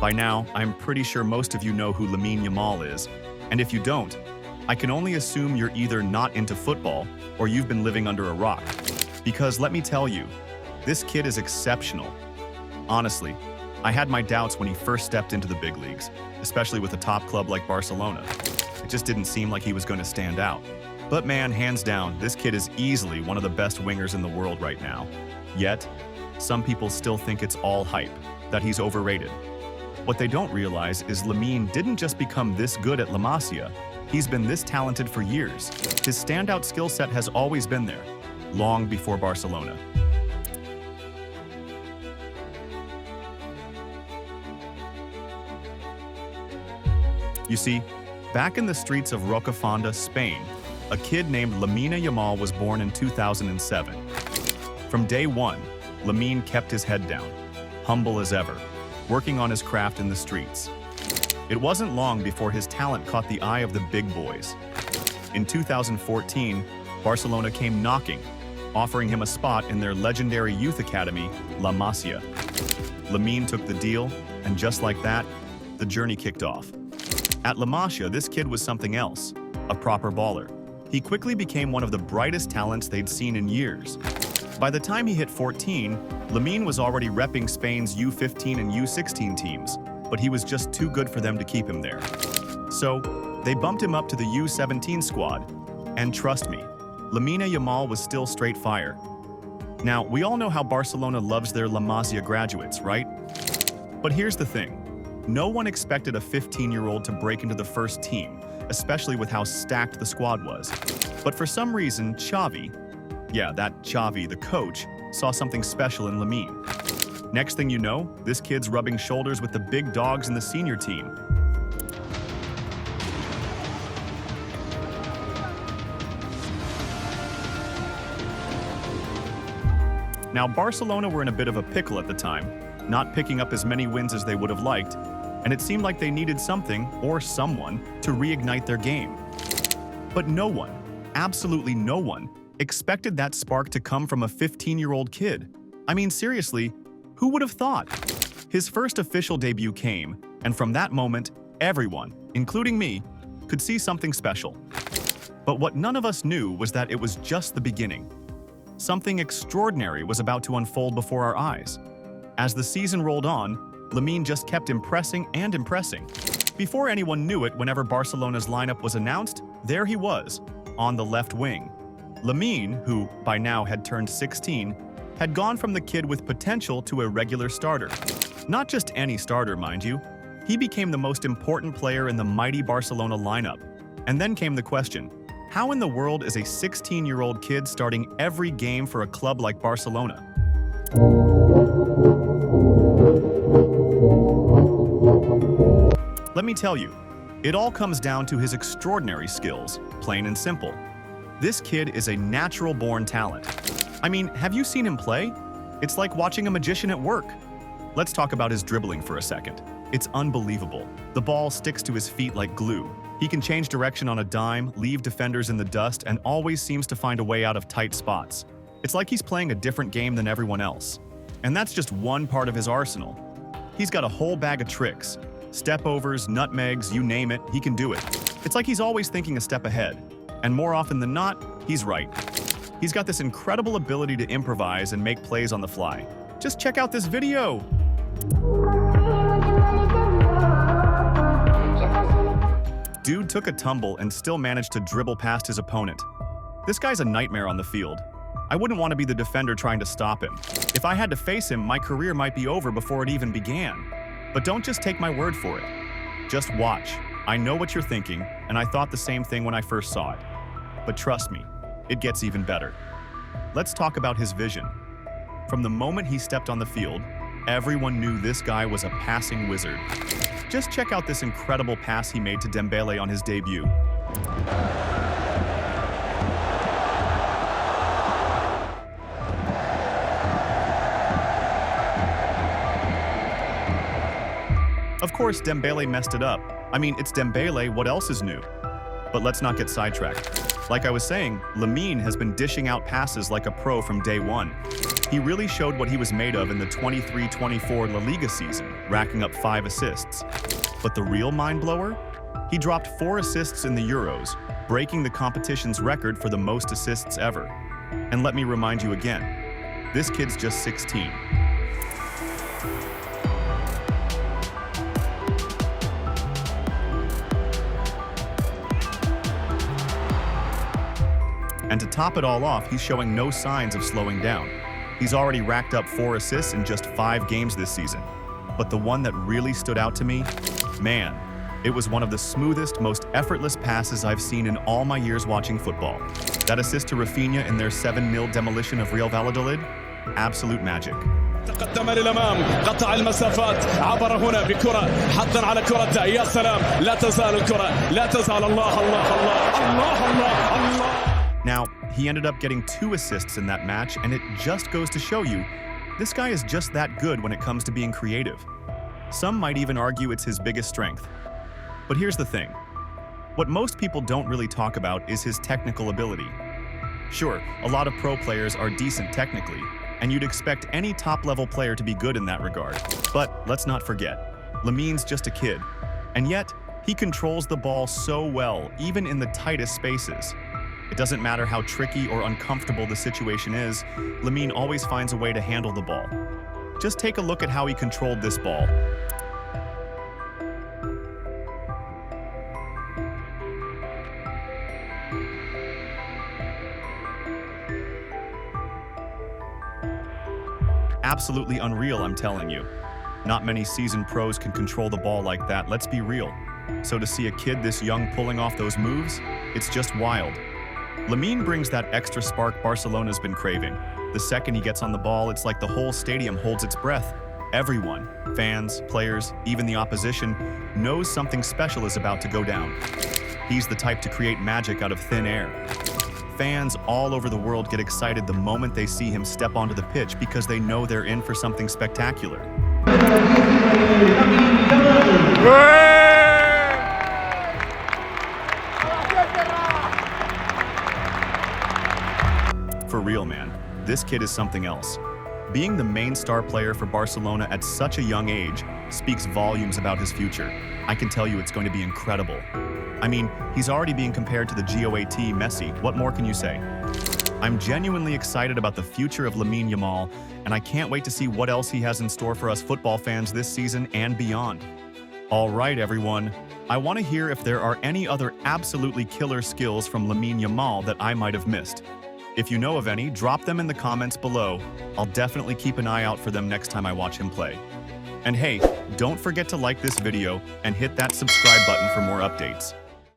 By now, I'm pretty sure most of you know who Lamine Yamal is, and if you don't, I can only assume you're either not into football or you've been living under a rock. Because let me tell you, this kid is exceptional. Honestly, I had my doubts when he first stepped into the big leagues, especially with a top club like Barcelona. It just didn't seem like he was going to stand out. But man, hands down, this kid is easily one of the best wingers in the world right now. Yet, some people still think it's all hype, that he's overrated. What they don't realize is Lamine didn't just become this good at La Masia, he's been this talented for years. His standout skill set has always been there, long before Barcelona. You see, back in the streets of Rocafonda, Spain, a kid named Lamine Yamal was born in 2007. From day one, Lamine kept his head down, humble as ever, working on his craft in the streets. It wasn't long before his talent caught the eye of the big boys. In 2014, Barcelona came knocking, offering him a spot in their legendary youth academy, La Masia. Lamine took the deal, and just like that, the journey kicked off. At La Masia, this kid was something else, a proper baller. He quickly became one of the brightest talents they'd seen in years. By the time he hit 14, Lamine was already repping Spain's U15 and U16 teams, but he was just too good for them to keep him there. So, they bumped him up to the U17 squad, and trust me, Lamine Yamal was still straight fire. Now, we all know how Barcelona loves their La Masia graduates, right? But here's the thing. No one expected a 15-year-old to break into the first team, especially with how stacked the squad was. But for some reason, Xavi, the coach, saw something special in Lamine. Next thing you know, this kid's rubbing shoulders with the big dogs in the senior team. Now, Barcelona were in a bit of a pickle at the time, not picking up as many wins as they would have liked, and it seemed like they needed something, or someone, to reignite their game. But no one, absolutely no one, expected that spark to come from a 15-year-old kid. I mean, seriously, who would have thought? His first official debut came, and from that moment, everyone, including me, could see something special. But what none of us knew was that it was just the beginning. Something extraordinary was about to unfold before our eyes. As the season rolled on, Lamine just kept impressing and impressing. Before anyone knew it, whenever Barcelona's lineup was announced, there he was, on the left wing. Lamine, who by now had turned 16, had gone from the kid with potential to a regular starter. Not just any starter, mind you. He became the most important player in the mighty Barcelona lineup. And then came the question, how in the world is a 16-year-old kid starting every game for a club like Barcelona? Let me tell you, it all comes down to his extraordinary skills, plain and simple. This kid is a natural-born talent. I mean, have you seen him play? It's like watching a magician at work. Let's talk about his dribbling for a second. It's unbelievable. The ball sticks to his feet like glue. He can change direction on a dime, leave defenders in the dust, and always seems to find a way out of tight spots. It's like he's playing a different game than everyone else. And that's just one part of his arsenal. He's got a whole bag of tricks. Step-overs, nutmegs, you name it, he can do it. It's like he's always thinking a step ahead. And more often than not, he's right. He's got this incredible ability to improvise and make plays on the fly. Just check out this video! Dude took a tumble and still managed to dribble past his opponent. This guy's a nightmare on the field. I wouldn't want to be the defender trying to stop him. If I had to face him, my career might be over before it even began. But don't just take my word for it. Just watch. I know what you're thinking, and I thought the same thing when I first saw it. But trust me, it gets even better. Let's talk about his vision. From the moment he stepped on the field, everyone knew this guy was a passing wizard. Just check out this incredible pass he made to Dembele on his debut. Of course, Dembele messed it up. I mean, it's Dembele, what else is new? But let's not get sidetracked. Like I was saying, Lamine has been dishing out passes like a pro from day one. He really showed what he was made of in the 23-24 La Liga season, racking up 5 assists. But the real mind-blower? He dropped 4 assists in the Euros, breaking the competition's record for the most assists ever. And let me remind you again, this kid's just 16. And to top it all off, he's showing no signs of slowing down. He's already racked up 4 assists in just 5 games this season. But the one that really stood out to me, man, it was one of the smoothest, most effortless passes I've seen in all my years watching football. That assist to Rafinha in their 7-0 demolition of Real Valladolid? Absolute magic. تقدم للأمام قطع المسافات عبر هنا بكرة حطا على كرة يا سلام لا تزال الكرة لا تزال الله الله الله الله الله الله. Now, he ended up getting 2 assists in that match, and it just goes to show you, this guy is just that good when it comes to being creative. Some might even argue it's his biggest strength. But here's the thing. What most people don't really talk about is his technical ability. Sure, a lot of pro players are decent technically, and you'd expect any top-level player to be good in that regard. But let's not forget, Lamine's just a kid. And yet, he controls the ball so well, even in the tightest spaces. It doesn't matter how tricky or uncomfortable the situation is, Lamine always finds a way to handle the ball. Just take a look at how he controlled this ball. Absolutely unreal, I'm telling you. Not many seasoned pros can control the ball like that, let's be real. So to see a kid this young pulling off those moves, it's just wild. Lamine brings that extra spark Barcelona's been craving. The second he gets on the ball, it's like the whole stadium holds its breath. Everyone, fans, players, even the opposition, knows something special is about to go down. He's the type to create magic out of thin air. Fans all over the world get excited the moment they see him step onto the pitch because they know they're in for something spectacular. For real, man, this kid is something else. Being the main star player for Barcelona at such a young age speaks volumes about his future. I can tell you it's going to be incredible. I mean, he's already being compared to the GOAT Messi. What more can you say? I'm genuinely excited about the future of Lamine Yamal, and I can't wait to see what else he has in store for us football fans this season and beyond. All right, everyone. I want to hear if there are any other absolutely killer skills from Lamine Yamal that I might have missed. If you know of any, drop them in the comments below. I'll definitely keep an eye out for them next time I watch him play. And hey, don't forget to like this video and hit that subscribe button for more updates.